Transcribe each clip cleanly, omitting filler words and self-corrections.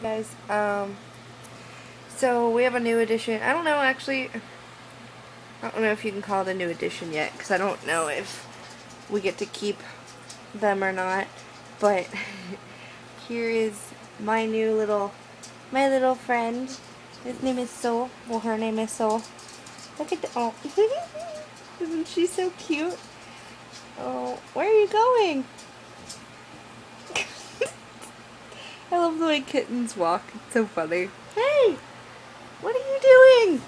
Guys, so we have a new edition. I don't know, actually, I don't know if you can call it a new edition yet, because I don't know if we get to keep them or not, but here is my little friend. His name is Soul. Well, her name is Soul. Look at the, oh, isn't she so cute? Oh, where are you going? I love the way kittens walk. It's so funny. Hey! What are you doing?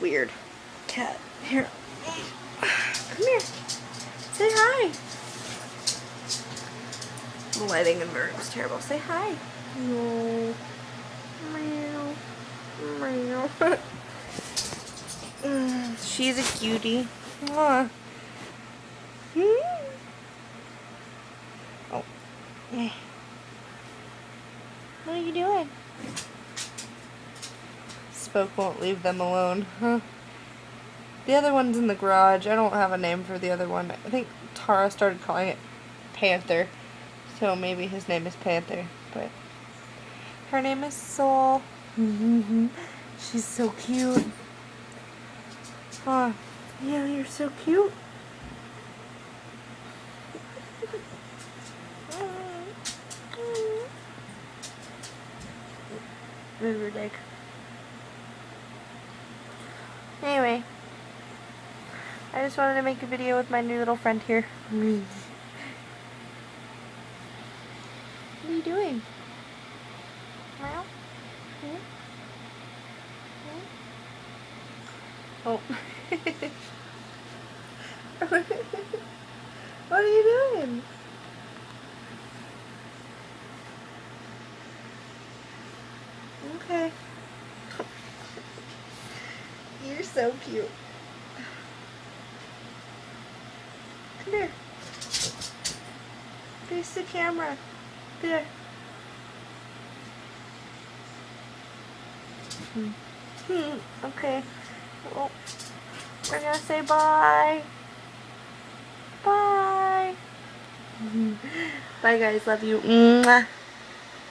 Weird. Cat. Here. Come here. Say hi. The lighting in the room is terrible. Say hi. No. Meow. Meow. She's a cutie. Aw. Oh. What are you doing? Spoke won't leave them alone, huh? The other one's in the garage. I don't have a name for the other one. I think Tara started calling it Panther, so maybe his name is Panther, but her name is Soul. She's so cute. Huh? Yeah, you're so cute. Move your dick. Anyway, I just wanted to make a video with my new little friend here. What are you doing? Meow? Oh. What are you doing? Okay. You're so cute. Come here. Face the camera. There. Okay. Well, we're gonna say bye. Bye. Bye guys. Love you. Mwah.